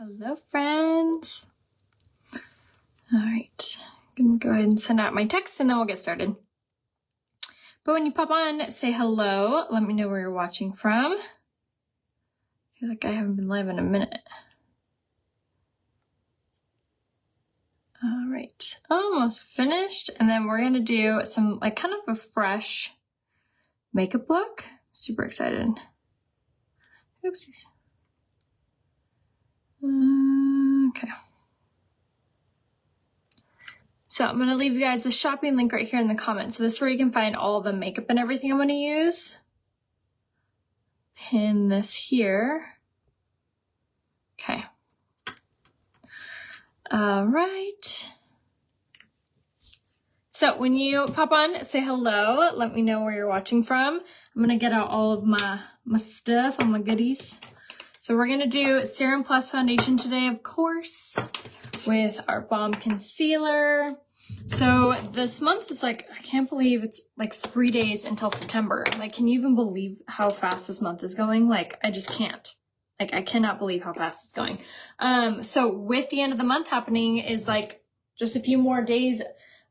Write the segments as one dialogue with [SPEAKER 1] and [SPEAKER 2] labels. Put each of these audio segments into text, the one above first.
[SPEAKER 1] Hello, friends. All right, I'm gonna go ahead and send out my text and then we'll get started. But when you pop on, say hello. Let me know where you're watching from. I feel like I haven't been live in a minute. All right, almost finished. And then we're gonna do some like kind of a fresh makeup look. Super excited. Oopsies. Okay. So I'm going to leave you guys the shopping link right here in the comments. So this is where you can find all the makeup and everything I'm going to use. Pin this here. Okay. All right. So when you pop on, say hello. Let me know where you're watching from. I'm going to get out all of my stuff, all my goodies. So we're going to do Serum Plus Foundation today, of course, with our Balm Concealer. So this month is like, I can't believe it's like 3 days until September. Like, can you even believe how fast this month is going? Like, I just can't. Like, I cannot believe how fast it's going. So with the end of the month happening is like just a few more days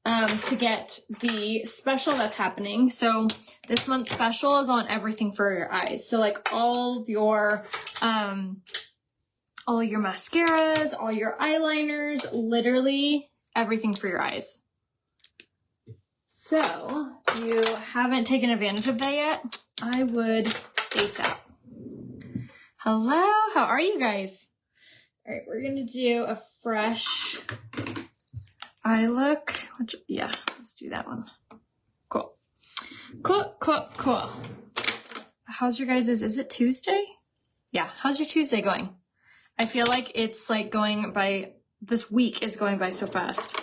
[SPEAKER 1] to get the special that's happening. So this month's special is on everything for your eyes. So like all of your mascaras, all your eyeliners, literally everything for your eyes. So if you haven't taken advantage of that yet, I would ASAP. Hello, how are you guys? All right, we're gonna do a fresh eye look, which, yeah, let's do that one. Cool. Cool. How's your guys', is it Tuesday? Yeah, how's your Tuesday going? I feel like it's like going by, this week is going by so fast.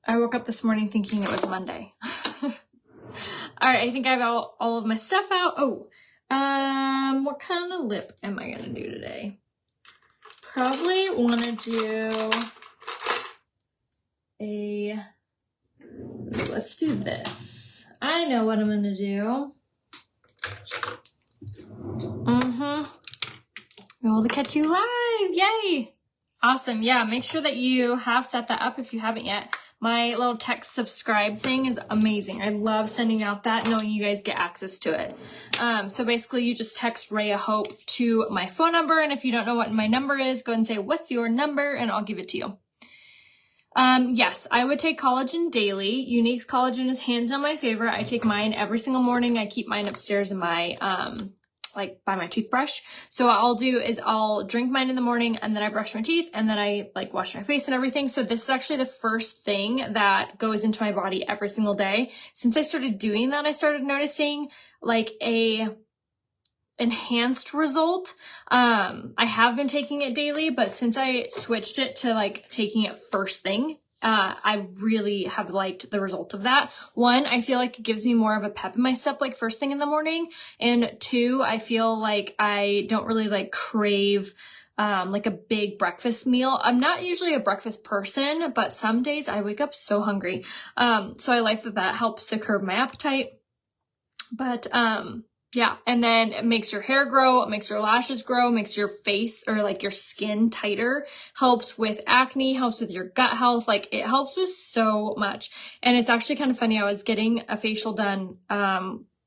[SPEAKER 1] I woke up this morning thinking it was Monday. All right, I think I have all of my stuff out. Oh, what kind of lip am I gonna do today? Probably want to do let's do this. I know what I'm going to do. Be able to catch you live. Yay. Awesome. Yeah, make sure that you have set that up if you haven't yet. My little text subscribe thing is amazing. I love sending out that, knowing you guys get access to it. So basically you just text Rhea Hope to my phone number. And if you don't know what my number is, go ahead and say, what's your number? And I'll give it to you. Yes, I would take collagen daily. Unique's collagen is hands down my favorite. I take mine every single morning. I keep mine upstairs in my, like by my toothbrush. So what I'll do is I'll drink mine in the morning and then I brush my teeth and then I like wash my face and everything. So this is actually the first thing that goes into my body every single day. Since I started doing that, I started noticing like a enhanced result. I have been taking it daily, but since I switched it to like taking it first thing, I really have liked the result of that. One, I feel like it gives me more of a pep in my step, like first thing in the morning. And two, I feel like I don't really like crave like a big breakfast meal. I'm not usually a breakfast person, but some days I wake up so hungry. So I like that helps to curb my appetite. But, yeah, and then it makes your hair grow, it makes your lashes grow, makes your face or like your skin tighter, helps with acne, helps with your gut health. Like it helps with so much. And it's actually kind of funny. I was getting a facial done,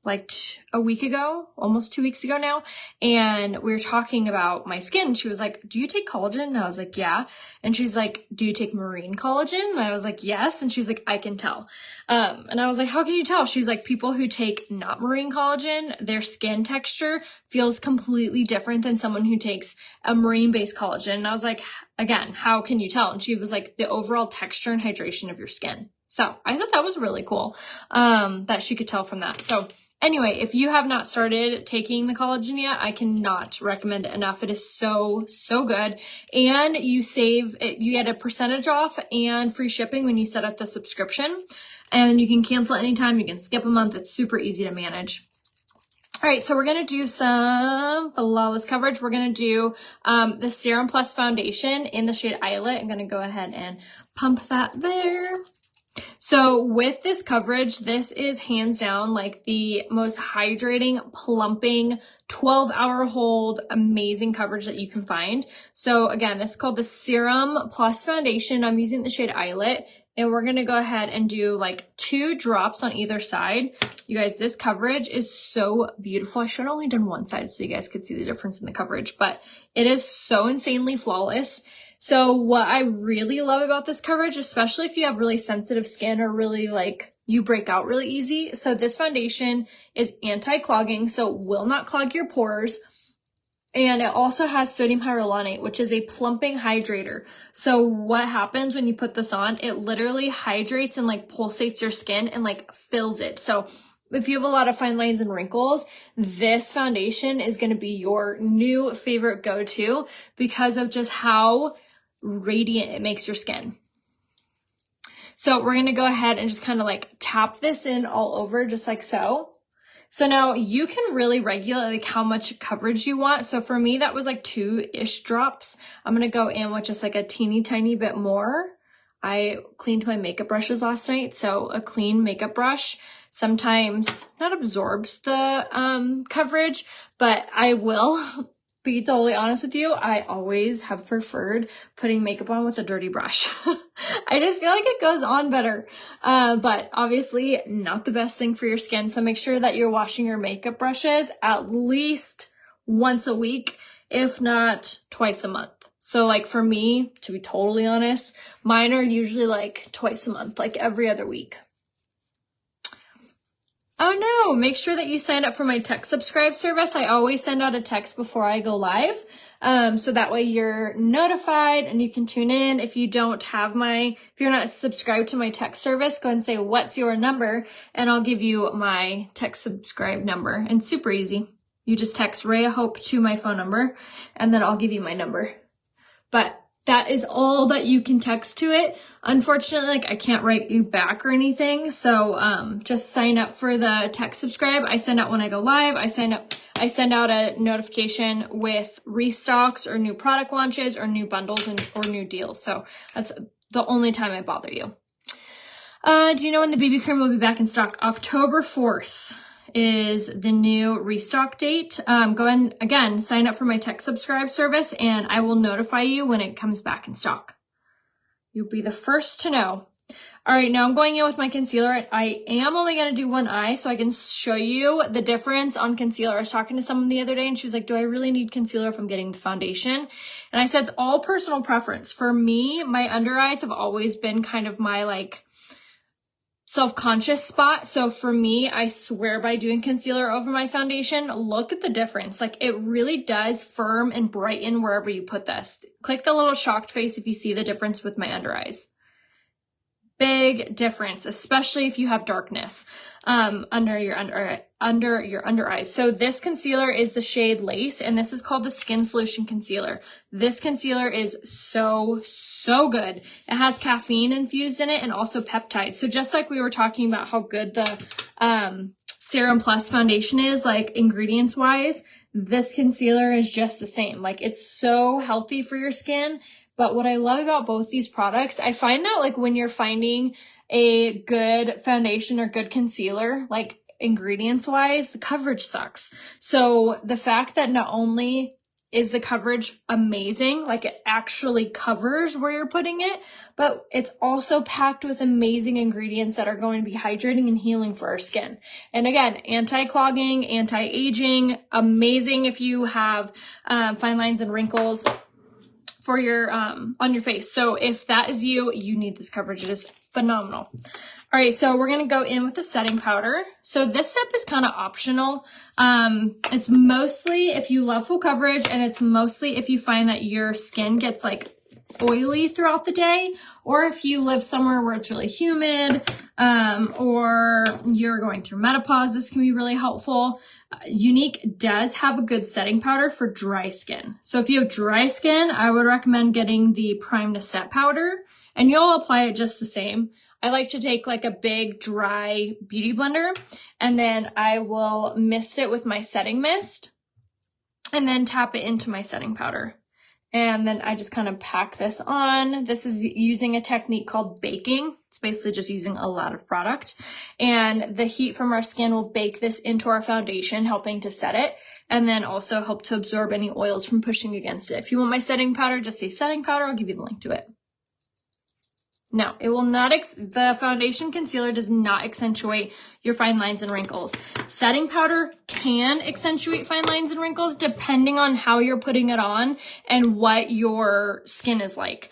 [SPEAKER 1] like a week ago, almost 2 weeks ago now. And we were talking about my skin. She was like, do you take collagen? And I was like, yeah. And she's like, do you take marine collagen? And I was like, yes. And she's like, I can tell. And I was like, how can you tell? She's like, people who take not marine collagen, their skin texture feels completely different than someone who takes a marine based collagen. And I was like, again, how can you tell? And she was like, the overall texture and hydration of your skin. So I thought that was really cool, that she could tell from that. So anyway, if you have not started taking the collagen yet, I cannot recommend it enough. It is so, so good. And you get a percentage off and free shipping when you set up the subscription. And you can cancel anytime. You can skip a month. It's super easy to manage. All right, so we're going to do some flawless coverage. We're going to do the Serum Plus Foundation in the shade Islet. I'm going to go ahead and pump that there. So with this coverage, this is hands down like the most hydrating, plumping, 12-hour hold, amazing coverage that you can find. So again, this is called the Serum Plus Foundation. I'm using the shade Islet, and we're going to go ahead and do like 2 drops on either side. You guys, this coverage is so beautiful. I should have only done one side so you guys could see the difference in the coverage, but it is so insanely flawless. So what I really love about this coverage, especially if you have really sensitive skin or really like you break out really easy. So this foundation is anti-clogging, so it will not clog your pores. And it also has sodium hyaluronate, which is a plumping hydrator. So what happens when you put this on, it literally hydrates and like pulsates your skin and like fills it. So if you have a lot of fine lines and wrinkles, this foundation is going to be your new favorite go-to because of just how radiant it makes your skin. So we're going to go ahead and just kind of like tap this in all over just like so. So now you can really regulate like how much coverage you want. So for me, that was like 2-ish drops. I'm going to go in with just like a teeny tiny bit more. I cleaned my makeup brushes last night. So a clean makeup brush sometimes not absorbs the coverage, but I will be totally honest with you, I always have preferred putting makeup on with a dirty brush. I just feel like it goes on better. But obviously not the best thing for your skin. So make sure that you're washing your makeup brushes at least once a week, if not twice a month. So like for me, to be totally honest, mine are usually like twice a month, like every other week. Oh no, make sure that you sign up for my text subscribe service. I always send out a text before I go live. So that way you're notified and you can tune in. If you don't have if you're not subscribed to my text service, go ahead and say, what's your number? And I'll give you my text subscribe number. And it's super easy. You just text Rhea Hope to my phone number and then I'll give you my number. But that is all that you can text to it. Unfortunately, like I can't write you back or anything. So just sign up for the text subscribe. I send out when I go live. I send out a notification with restocks or new product launches or new bundles or new deals. So that's the only time I bother you. Do you know when the BB cream will be back in stock? October 4th is the new restock date. Go ahead and again, sign up for my text subscribe service and I will notify you when it comes back in stock. You'll be the first to know. All right, now I'm going in with my concealer. I am only going to do one eye so I can show you the difference on concealer. I was talking to someone the other day and she was like, do I really need concealer if I'm getting the foundation? And I said, it's all personal preference. For me, my under eyes have always been kind of my like self-conscious spot. So for me, I swear by doing concealer over my foundation, look at the difference. Like it really does firm and brighten wherever you put this. Click the little shocked face if you see the difference with my under eyes. Big difference, especially if you have darkness under your under eyes. So this concealer is the shade Lace, and this is called the Skin Solution Concealer. This concealer is so good. It has caffeine infused in it and also peptides. So just like we were talking about how good the Serum Plus foundation is, like ingredients wise, this concealer is just the same. Like it's so healthy for your skin. But what I love about both these products, I find that like when you're finding a good foundation or good concealer, like ingredients wise, the coverage sucks. So the fact that not only is the coverage amazing, like it actually covers where you're putting it, but it's also packed with amazing ingredients that are going to be hydrating and healing for our skin. And again, anti-clogging, anti-aging, amazing if you have fine lines and wrinkles for your on your face. So if that is you, you need this coverage. It is phenomenal. All right, so we're gonna go in with a setting powder. So this step is kind of optional. It's mostly if you love full coverage, and it's mostly if you find that your skin gets like oily throughout the day, or if you live somewhere where it's really humid, or you're going through menopause, this can be really helpful. Younique does have a good setting powder for dry skin. So if you have dry skin, I would recommend getting the Prime to Set powder, and you'll apply it just the same. I like to take like a big dry beauty blender, and then I will mist it with my setting mist, and then tap it into my setting powder. And then I just kind of pack this on. This is using a technique called baking. It's basically just using a lot of product. And the heat from our skin will bake this into our foundation, helping to set it, and then also help to absorb any oils from pushing against it. If you want my setting powder, just say setting powder. I'll give you the link to it. No, it will not, the foundation concealer does not accentuate your fine lines and wrinkles. Setting powder can accentuate fine lines and wrinkles depending on how you're putting it on and what your skin is like.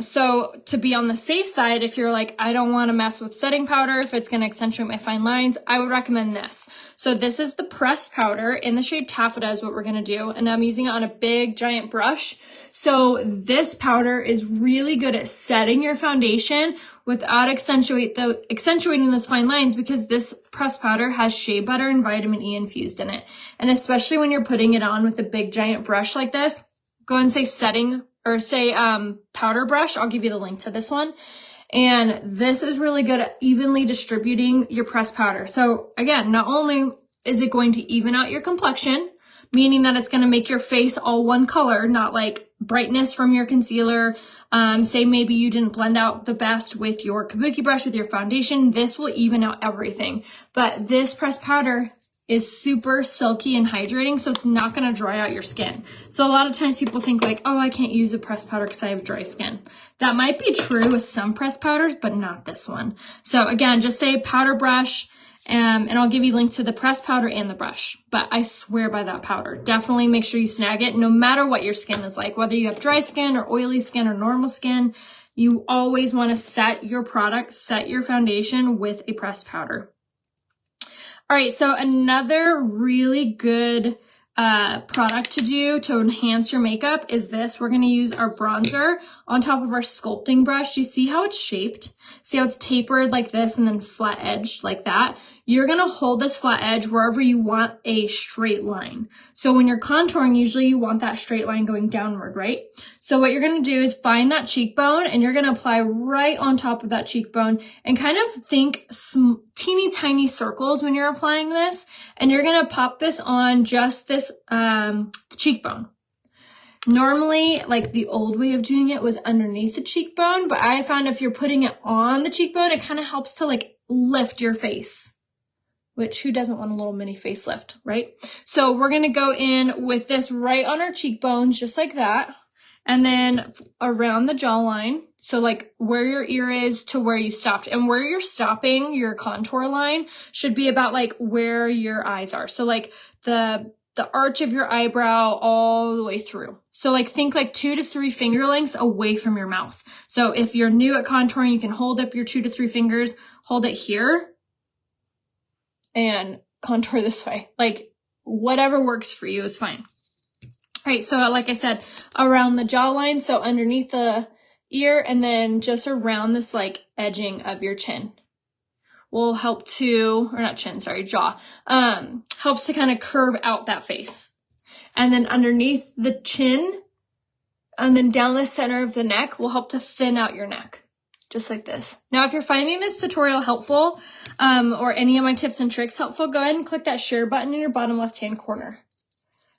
[SPEAKER 1] So to be on the safe side, if you're like, I don't want to mess with setting powder, if it's going to accentuate my fine lines, I would recommend this. So this is the pressed powder in the shade Taffeta is what we're going to do. And I'm using it on a big giant brush. So this powder is really good at setting your foundation without accentuating those fine lines, because this pressed powder has shea butter and vitamin E infused in it. And especially when you're putting it on with a big giant brush like this, go and say setting or say powder brush. I'll give you the link to this one. And this is really good at evenly distributing your pressed powder. So again, not only is it going to even out your complexion, meaning that it's going to make your face all one color, not like brightness from your concealer. Say maybe you didn't blend out the best with your kabuki brush, with your foundation. This will even out everything. But this pressed powder is super silky and hydrating, so it's not going to dry out your skin. So a lot of times people think like, oh, I can't use a pressed powder because I have dry skin. That might be true with some pressed powders, but not this one. So again, just say powder brush. And I'll give you a link to the pressed powder and the brush, but I swear by that powder. Definitely make sure you snag it no matter what your skin is like, whether you have dry skin or oily skin or normal skin. You always want to set your product, set your foundation with a pressed powder. All right, so another really good product to do to enhance your makeup is this. We're going to use our bronzer on top of our sculpting brush. Do you see how it's shaped? See how it's tapered like this and then flat edged like that? You're going to hold this flat edge wherever you want a straight line. So when you're contouring, usually you want that straight line going downward, right? So what you're going to do is find that cheekbone and you're going to apply right on top of that cheekbone and kind of think teeny tiny circles when you're applying this. And you're going to pop this on just this cheekbone. Normally, like the old way of doing it was underneath the cheekbone, but I found if you're putting it on the cheekbone, it kind of helps to like lift your face, which who doesn't want a little mini facelift, right? So we're going to go in with this right on our cheekbones, just like that. And then around the jawline. So like where your ear is to where you stopped, and where you're stopping your contour line should be about like where your eyes are. So like the arch of your eyebrow all the way through. So like think like 2 to 3 finger lengths away from your mouth. So if you're new at contouring, you can hold up your 2 to 3 fingers, hold it here and contour this way. Like whatever works for you is fine. All right, so like I said, around the jawline, so underneath the ear, and then just around this like edging of your chin will help to, or not chin, sorry, jaw, helps to kind of curve out that face. And then underneath the chin, and then down the center of the neck will help to thin out your neck, just like this. Now, if you're finding this tutorial helpful, or any of my tips and tricks helpful, go ahead and click that share button in your bottom left-hand corner.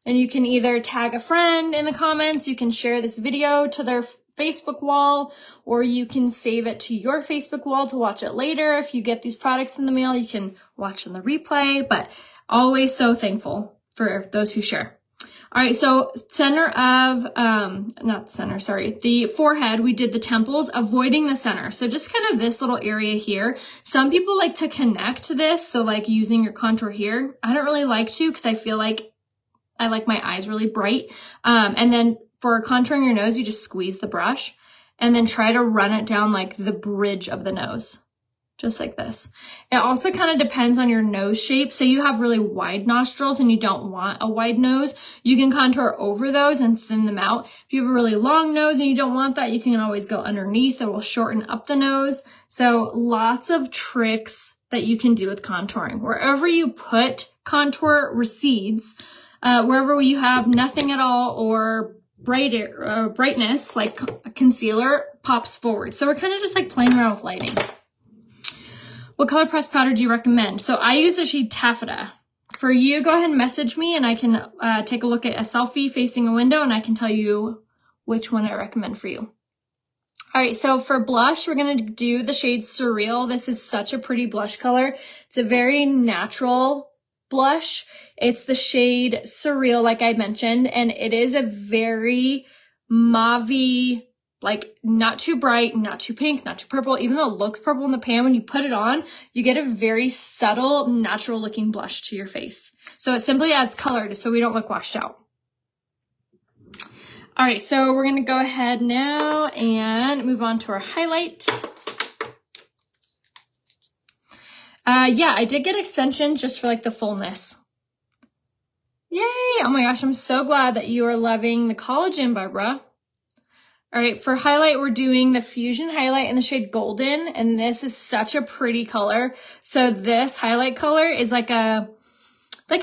[SPEAKER 1] And you can either tag a friend in the comments, you can share this video to their Facebook wall, or you can save it to your Facebook wall to watch it later. If you get these products in the mail, you can watch on the replay, but always so thankful for those who share. All right, so center of, the forehead, we did the temples, avoiding the center. So just kind of this little area here. Some people like to connect this, so like using your contour here. I don't really like to because I feel like I like my eyes really bright. And then for contouring your nose, you just squeeze the brush and then try to run it down like the bridge of the nose, just like this. It also kind of depends on your nose shape. So you have really wide nostrils and you don't want a wide nose, you can contour over those and thin them out. If you have a really long nose and you don't want that, you can always go underneath. It will shorten up the nose. So lots of tricks that you can do with contouring. Wherever you put contour recedes, wherever you have nothing at all or brightness, like a concealer, pops forward. So we're kind of just like playing around with lighting. What color pressed powder do you recommend? So I use the shade Taffeta. For you, go ahead and message me and I can take a look at a selfie facing a window and I can tell you which one I recommend for you. All right, so for blush, we're going to do the shade Surreal. This is such a pretty blush color. It's a very natural blush. It's the shade Surreal, like I mentioned, and it is a very mauve-y, like not too bright, not too pink, not too purple. Even though it looks purple in the pan, when you put it on, you get a very subtle, natural looking blush to your face. So it simply adds color so we don't look washed out. All right, so we're gonna go ahead now and move on to our highlight. Yeah, I did get extensions just for like the fullness. Yay! Oh my gosh, I'm so glad that you are loving the collagen, Barbara. All right, for highlight, we're doing the Fusion Highlight in the shade Golden, and this is such a pretty color. So this highlight color is like a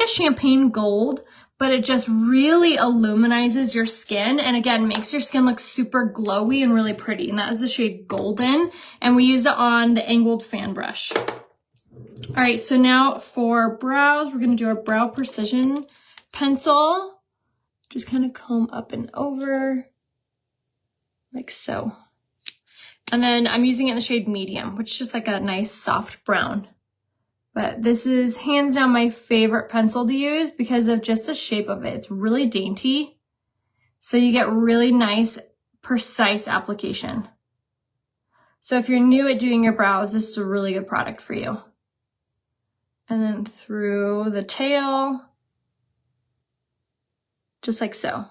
[SPEAKER 1] champagne gold, but it just really illuminizes your skin and again, makes your skin look super glowy and really pretty. And that is the shade Golden. And we use it on the angled fan brush. All right, so now for brows, we're gonna do our Brow Precision pencil. Just kind of comb up and over like so. And then I'm using it in the shade Medium, which is just like a nice soft brown. But this is hands down my favorite pencil to use because of just the shape of it. It's really dainty. So you get really nice, precise application. So if you're new at doing your brows, this is a really good product for you. And then through the tail, just like so.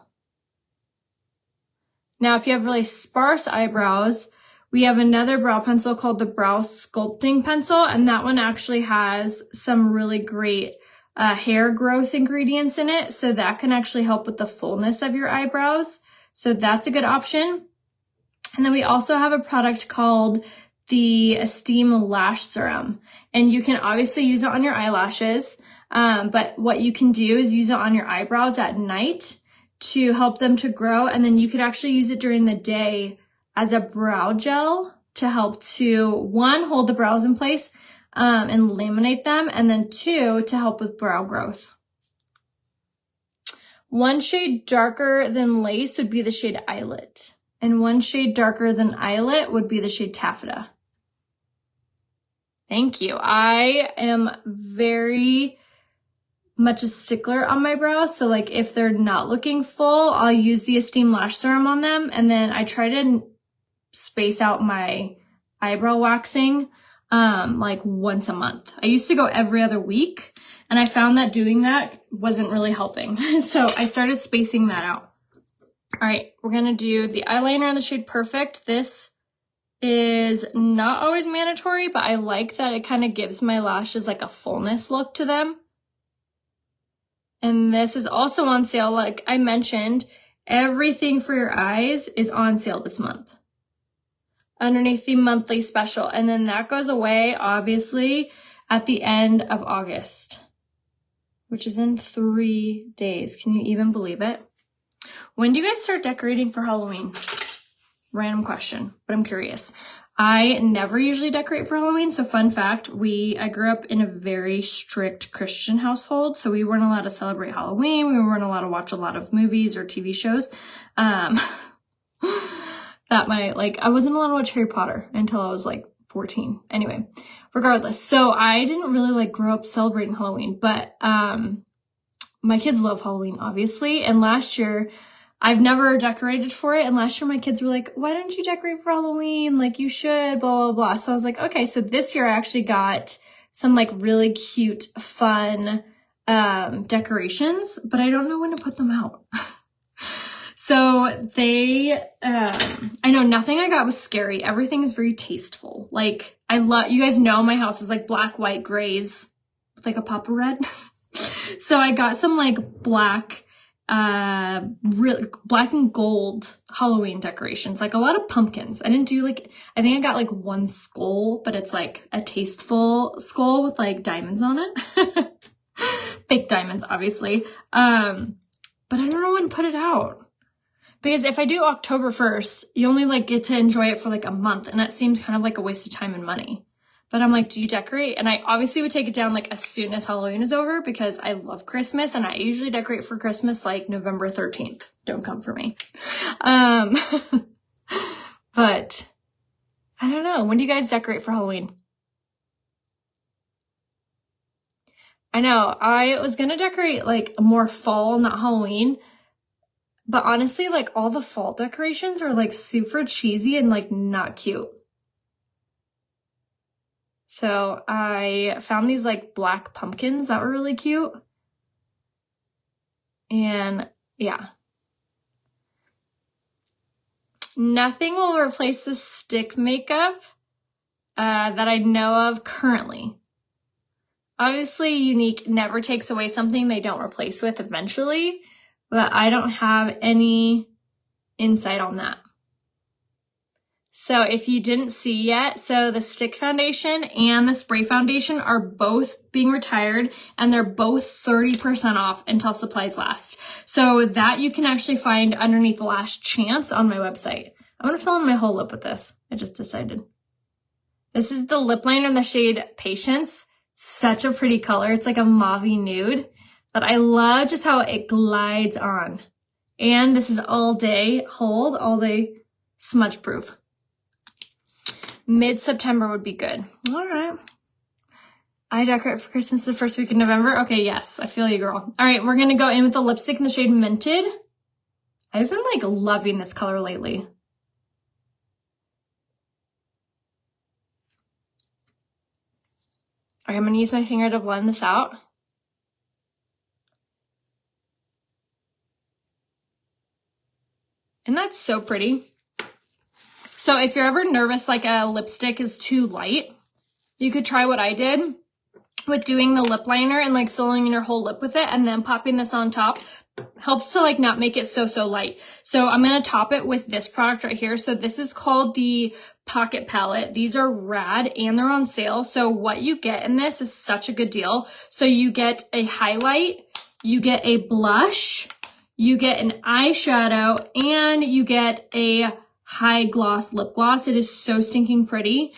[SPEAKER 1] Now, if you have really sparse eyebrows, we have another brow pencil called the Brow Sculpting Pencil, and that one actually has some really great hair growth ingredients in it, so that can actually help with the fullness of your eyebrows. So that's a good option. And then we also have a product called the Esteem Lash Serum, and you can obviously use it on your eyelashes, but what you can do is use it on your eyebrows at night to help them to grow, and then you could actually use it during the day as a brow gel to help to, one, hold the brows in place and laminate them, and then two, to help with brow growth. One shade darker than Lace would be the shade Eyelet, and one shade darker than Eyelet would be the shade Taffeta. Thank you. I am very much a stickler on my brows, so like if they're not looking full, I'll use the Esteem Lash Serum on them, and then I try to space out my eyebrow waxing like once a month. I used to go every other week, and I found that doing that wasn't really helping. So I started spacing that out. All right, we're gonna do the eyeliner in the shade Perfect. This is not always mandatory, but I like that it kind of gives my lashes like a fullness look to them. And this is also on sale. Like I mentioned, everything for your eyes is on sale this month underneath the monthly special. And then that goes away, obviously, at the end of August, which is in 3 days. Can you even believe it? When do you guys start decorating for Halloween? Random question, but I'm curious. I never usually decorate for Halloween. So fun fact, I grew up in a very strict Christian household. So we weren't allowed to celebrate Halloween. We weren't allowed to watch a lot of movies or TV shows. I wasn't allowed to watch Harry Potter until I was like 14. Anyway, regardless. So I didn't really grow up celebrating Halloween, but my kids love Halloween, obviously. And last year, I've never decorated for it. And last year my kids were like, why don't you decorate for Halloween? Like you should, blah, blah, blah. So I was like, okay. So this year I actually got some really cute, fun decorations, but I don't know when to put them out. So I know nothing I got was scary. Everything is very tasteful. You guys know my house is black, white, grays with a pop of red. So I got some black, really black and gold Halloween decorations, a lot of pumpkins. I didn't do I think I got one skull, but it's a tasteful skull with diamonds on it. Fake diamonds, obviously. But I don't know when to put it out. Because if I do October 1st, you only get to enjoy it for a month, and that seems kind of a waste of time and money. But I'm do you decorate? And I obviously would take it down as soon as Halloween is over because I love Christmas, and I usually decorate for Christmas November 13th. Don't come for me. But but I don't know. When do you guys decorate for Halloween? I know, I was gonna decorate like more fall, not Halloween, but honestly, like all the fall decorations are like super cheesy and like not cute. So I found these like black pumpkins that were really cute. And yeah. Nothing will replace the stick makeup that I know of currently. Obviously, Younique never takes away something they don't replace with eventually, but I don't have any insight on that. So if you didn't see yet, so the stick foundation and the spray foundation are both being retired, and they're both 30% off until supplies last. So that you can actually find underneath Last Chance on my website. I'm gonna fill in my whole lip with this. I just decided. This is the lip liner in the shade Patience. Such a pretty color. It's like a mauve-y nude, but I love just how it glides on. And this is all day hold, all day smudge proof. Mid-September would be good. All right. I decorate for Christmas the first week of November. Okay, yes, I feel you, girl. All right, we're gonna go in with the lipstick in the shade Minted. I've been like loving this color lately. All right, I'm gonna use my finger to blend this out. And that's so pretty. So if you're ever nervous like a lipstick is too light, you could try what I did with doing the lip liner and like filling in your whole lip with it and then popping this on top. Helps to like not make it so light. So I'm going to top it with this product right here. So this is called the Pocket Palette. These are rad and they're on sale. So what you get in this is such a good deal. So you get a highlight, you get a blush, you get an eyeshadow, and you get a high gloss lip gloss. It is so stinking pretty.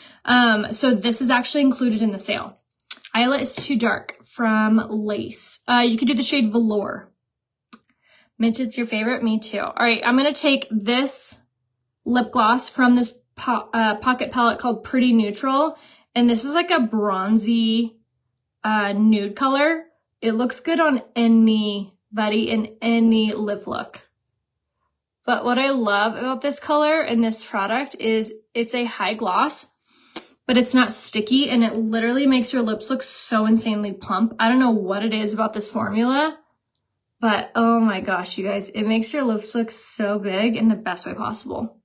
[SPEAKER 1] So this is actually included in the sale. Eyelet is Too Dark from Lace. You could do the shade Velour. Minted's your favorite? Me too. All right, I'm gonna take this lip gloss from this pocket palette called Pretty Neutral. And this is like a bronzy nude color. It looks good on anybody in any lip look. But what I love about this color and this product is it's a high gloss, but it's not sticky, and it literally makes your lips look so insanely plump. I don't know what it is about this formula, but oh my gosh, you guys, it makes your lips look so big in the best way possible.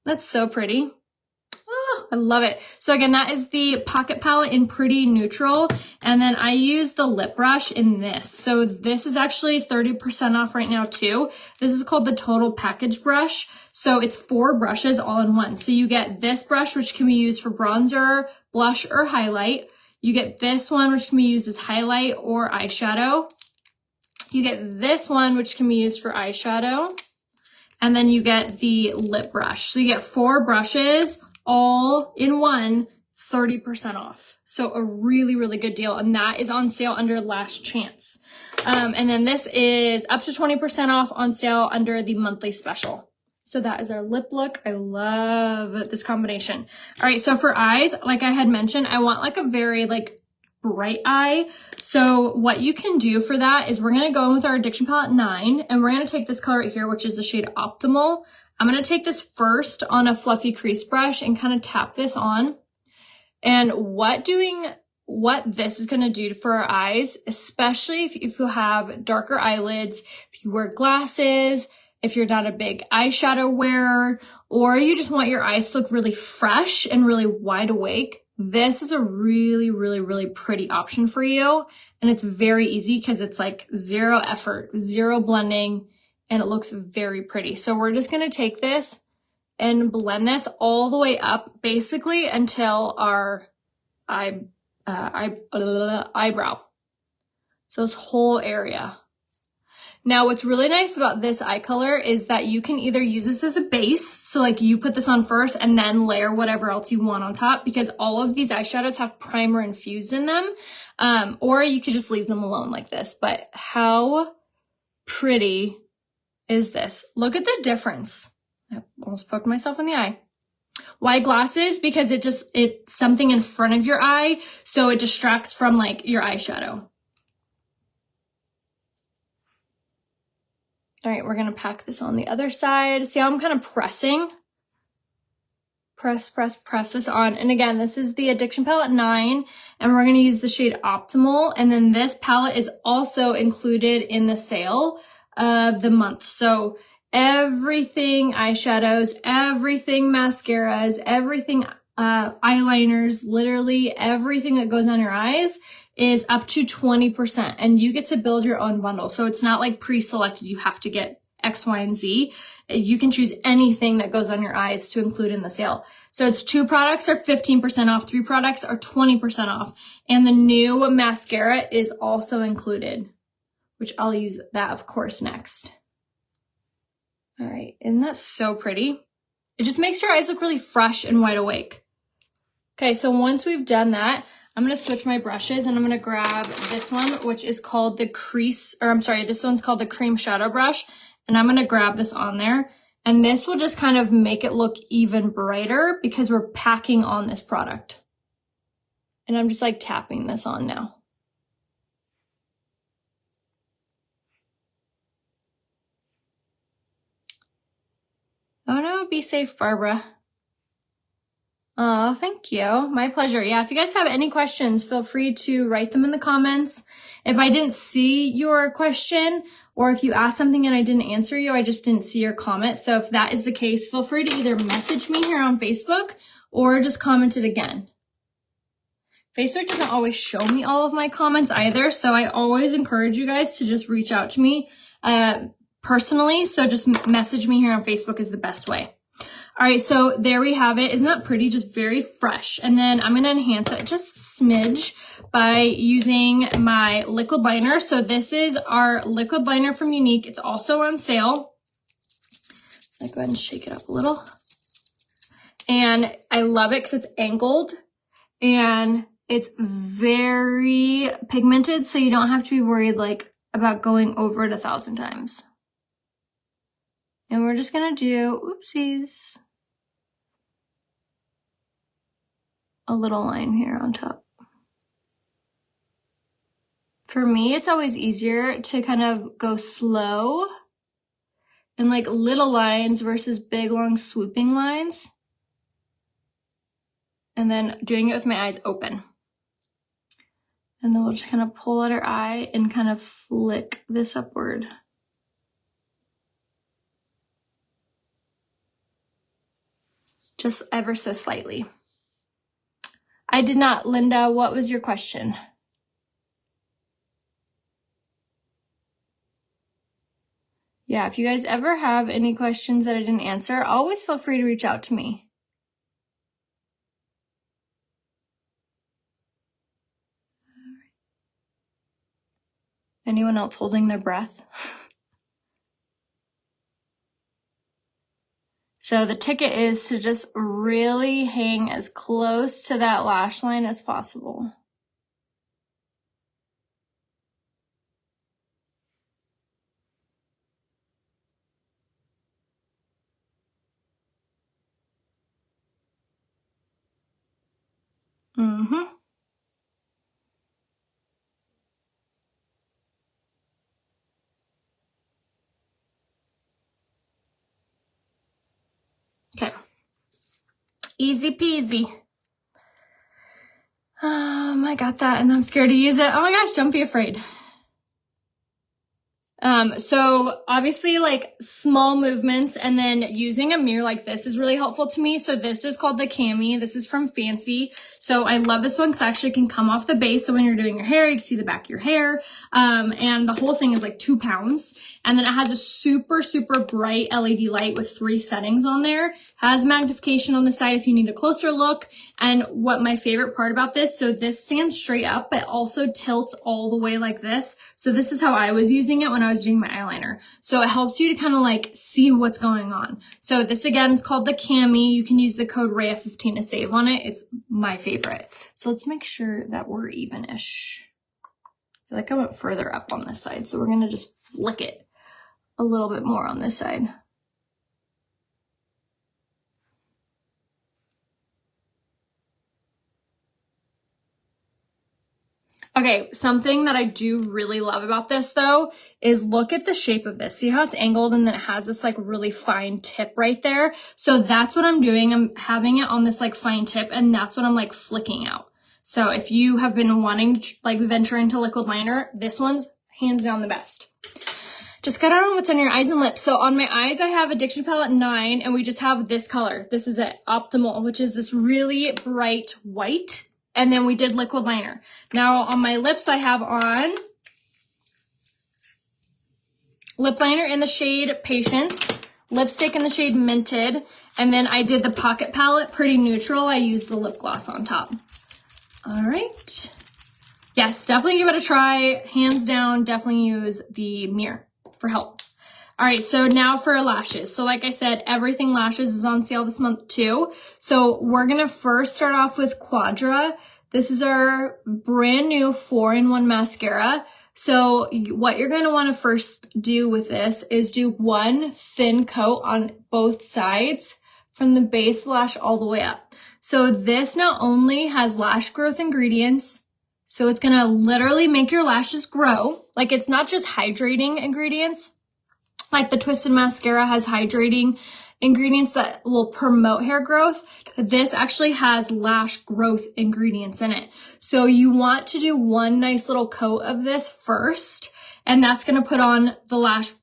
[SPEAKER 1] That's so pretty. Oh, I love it. So again, that is the Pocket Palette in Pretty Neutral. And then I use the lip brush in this. So this is actually 30% off right now too. This is called the Total Package Brush. So it's 4 brushes all in one. So you get this brush, which can be used for bronzer, blush, or highlight. You get this one, which can be used as highlight or eyeshadow. You get this one, which can be used for eyeshadow. And then you get the lip brush. So you get 4 brushes all in one, 30% off. So a really, really good deal. And that is on sale under Last Chance. And then this is up to 20% off on sale under the monthly special. So that is our lip look. I love this combination. All right, so for eyes, like I had mentioned, I want like a very like bright eye. So what you can do for that is we're going to go in with our Addiction Palette 9, and we're going to take this color right here, which is the shade Optimal. I'm going to take this first on a fluffy crease brush and kind of tap this on. And what this is going to do for our eyes, especially if you have darker eyelids, if you wear glasses, if you're not a big eyeshadow wearer, or you just want your eyes to look really fresh and really wide awake, this is a really, really, really pretty option for you. And it's very easy because it's like 0 effort, 0 blending, and it looks very pretty. So we're just going to take this and blend this all the way up basically until our eyebrow. So this whole area. Now, what's really nice about this eye color is that you can either use this as a base, so like you put this on first and then layer whatever else you want on top, because all of these eyeshadows have primer infused in them, or you could just leave them alone like this. But how pretty is this? Look at the difference. I almost poked myself in the eye. Why glasses? Because it's something in front of your eye, so it distracts from like your eyeshadow. All right, we're gonna pack this on the other side. See how I'm kind of pressing? Press this on. And again, this is the Addiction Palette 9, and we're gonna use the shade Optimal. And then this palette is also included in the sale of the month. So everything eyeshadows, everything mascaras, everything eyeliners, literally everything that goes on your eyes is up to 20%, and you get to build your own bundle. So it's not like pre-selected, you have to get X, Y, and Z. You can choose anything that goes on your eyes to include in the sale. So it's 2 products are 15% off, 3 products are 20% off. And the new mascara is also included, which I'll use that, of course, next. All right, isn't that so pretty? It just makes your eyes look really fresh and wide awake. Okay, so once we've done that, I'm gonna switch my brushes and I'm gonna grab this one, which is called the this one's called the Cream Shadow Brush. And I'm gonna grab this on there. And this will just kind of make it look even brighter because we're packing on this product. And I'm just like tapping this on now. Oh no, be safe, Barbara. Oh, thank you. My pleasure. Yeah, if you guys have any questions, feel free to write them in the comments. If I didn't see your question, or if you asked something and I didn't answer you, I just didn't see your comment. So if that is the case, feel free to either message me here on Facebook or just comment it again. Facebook doesn't always show me all of my comments either, so I always encourage you guys to just reach out to me personally. So just message me here on Facebook is the best way. All right, so there we have it. Isn't that pretty? Just very fresh. And then I'm going to enhance it just a smidge by using my liquid liner. So this is our liquid liner from Younique. It's also on sale. I'll go ahead and shake it up a little. And I love it because it's angled and it's very pigmented, so you don't have to be worried like about going over it 1,000 times. And we're just going to do, oopsies, a little line here on top. For me, it's always easier to kind of go slow and like little lines versus big, long, swooping lines. And then doing it with my eyes open. And then we'll just kind of pull out our eye and kind of flick this upward. Just ever so slightly. I did not. Linda, what was your question? Yeah, if you guys ever have any questions that I didn't answer, always feel free to reach out to me. Anyone else holding their breath? So the ticket is to just really hang as close to that lash line as possible. Mm-hmm. Okay. Easy peasy. I got that and I'm scared to use it. Oh my gosh, don't be afraid. So obviously like small movements and then using a mirror like this is really helpful to me. So this is called the Cami. This is from Fancy. So I love this one because it actually can come off the base. So when you're doing your hair, you can see the back of your hair. And the whole thing is like 2 pounds. And then it has a super, super bright LED light with 3 settings on there. Has magnification on the side if you need a closer look. And what my favorite part about this, so this stands straight up, but also tilts all the way like this. So this is how I was using it when I was doing my eyeliner. So it helps you to kind of like see what's going on. So this again is called the Cami. You can use the code RAYA15 to save on it. It's my favorite. So let's make sure that we're even-ish. I feel like I went further up on this side. So we're going to just flick it a little bit more on this side. Okay, something that I do really love about this though is look at the shape of this. See how it's angled and then it has this like really fine tip right there? So that's what I'm doing. I'm having it on this like fine tip and that's what I'm like flicking out. So if you have been wanting to like venture into liquid liner, this one's hands down the best. Just cut on what's on your eyes and lips. So on my eyes, I have Addiction Palette 9 and we just have this color. This is it, Optimal, which is this really bright white. And then we did liquid liner. Now on my lips, I have on lip liner in the shade Patience, lipstick in the shade Minted, and then I did the Pocket Palette, Pretty Neutral. I used the lip gloss on top. All right. Yes, definitely give it a try. Hands down, definitely use the mirror for help. All right, so now for lashes. So like I said, everything lashes is on sale this month too. So we're gonna first start off with Quadra. This is our brand new 4-in-1 mascara. So what you're gonna wanna first do with this is do one thin coat on both sides from the base lash all the way up. So this not only has lash growth ingredients, so it's gonna literally make your lashes grow. Like it's not just hydrating ingredients. Like the Twisted Mascara has hydrating ingredients that will promote hair growth. This actually has lash growth ingredients in it. So you want to do one nice little coat of this first, and that's gonna put on the lash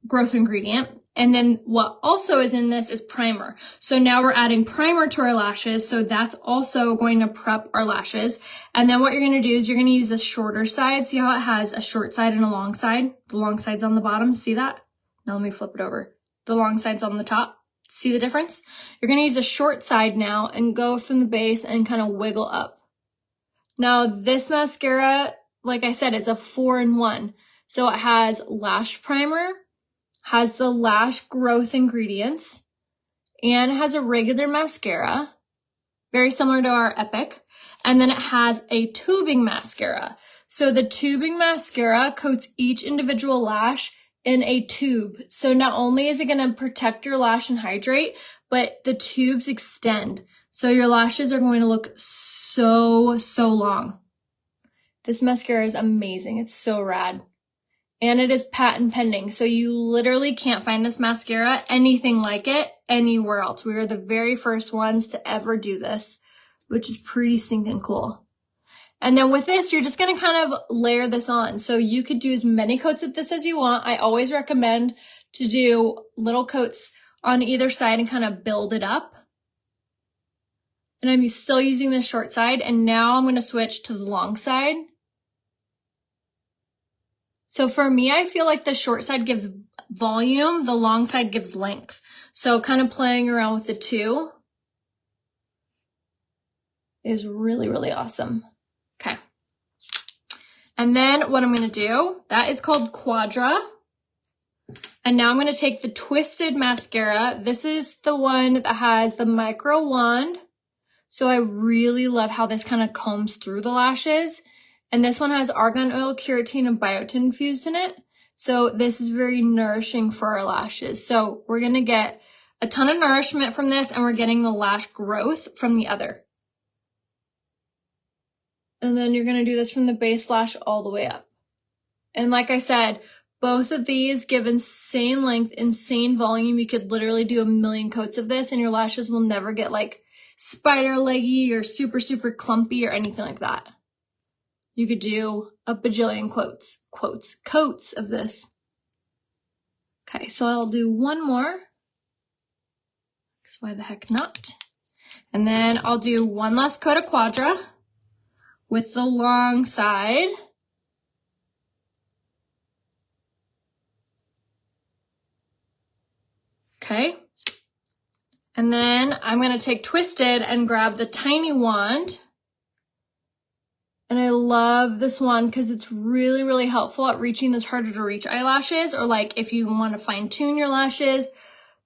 [SPEAKER 1] growth ingredient. And then what also is in this is primer. So now we're adding primer to our lashes. So that's also going to prep our lashes. And then what you're going to do is you're going to use the shorter side. See how it has a short side and a long side? The long side's on the bottom. See that? Now let me flip it over. The long side's on the top. See the difference? You're going to use the short side now and go from the base and kind of wiggle up. Now this mascara, like I said, is a 4-in-1. So it has lash primer, has the lash growth ingredients, and has a regular mascara, very similar to our Epic. And then it has a tubing mascara. So the tubing mascara coats each individual lash in a tube. So not only is it going to protect your lash and hydrate, but the tubes extend. So your lashes are going to look so long. This mascara is amazing. It's so rad. And it is patent pending. So you literally can't find this mascara, anything like it, anywhere else. We are the very first ones to ever do this, which is pretty stinking cool. And then with this, you're just going to kind of layer this on. So you could do as many coats of this as you want. I always recommend to do little coats on either side and kind of build it up. And I'm still using the short side. And now I'm going to switch to the long side. So for me, I feel like the short side gives volume, the long side gives length. So kind of playing around with the two is really awesome. Okay. And then what I'm going to do, that is called Quadra. And now I'm going to take the Twisted Mascara. This is the one that has the micro wand. So I really love how this kind of combs through the lashes. And this one has argan oil, keratin, and biotin infused in it. So this is very nourishing for our lashes. So we're going to get a ton of nourishment from this, and we're getting the lash growth from the other. And then you're going to do this from the base lash all the way up. And like I said, both of these give insane length, insane volume. You could literally do a million coats of this, and your lashes will never get like spider leggy or super clumpy or anything like that. You could do a bajillion coats of this. Okay, so I'll do one more. Because why the heck not? And then I'll do one last coat of Quadra with the long side. Okay. And then I'm going to take Twisted and grab the tiny wand. And I love this one because it's really helpful at reaching those harder to reach eyelashes, or like if you want to fine tune your lashes,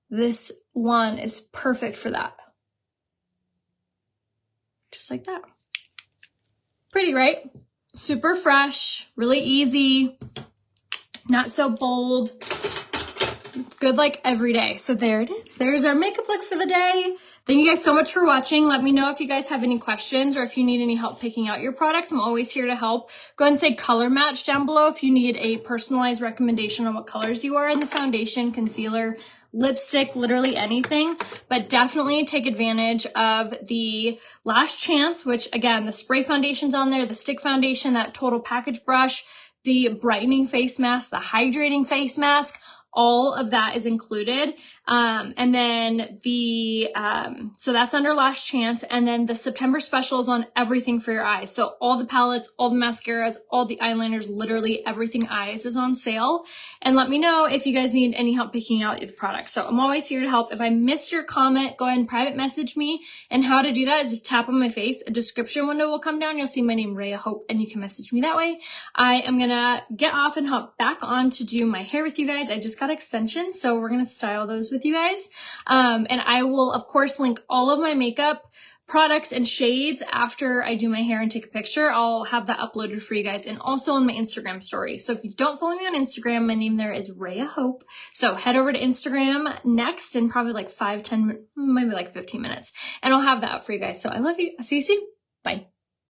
[SPEAKER 1] this one is perfect for that. Just like that. Pretty, right? Super fresh, really easy, not so bold. good like every day. So there it is. There's our makeup look for the day. Thank you guys so much for watching. Let me know if you guys have any questions or if you need any help picking out your products. I'm always here to help. Go ahead and say color match down below if you need a personalized recommendation on what colors you are in the foundation, concealer, lipstick, literally anything. But definitely take advantage of the Last Chance, which again, the spray foundation's on there, the stick foundation, that total package brush, the brightening face mask, the hydrating face mask, all of that is included. And then so that's under Last Chance. And then the September special is on everything for your eyes. So all the palettes, all the mascaras, all the eyeliners, literally everything eyes is on sale. And let me know if you guys need any help picking out the products. So I'm always here to help. If I missed your comment, go ahead and private message me. And how to do that is just tap on my face. A description window will come down. You'll see my name, Rhea Hope, and you can message me that way. I am gonna get off and hop back on to do my hair with you guys. I just got extensions, so we're gonna style those with you guys. And I will, of course, link all of my makeup products and shades after I do my hair and take a picture. I'll have that uploaded for you guys and also on my Instagram story. So if you don't follow me on Instagram, my name there is Rhea Hope. So head over to Instagram next in probably like 5, 10, maybe like 15 minutes. And I'll have that up for you guys. So I love you. I'll see you soon. Bye.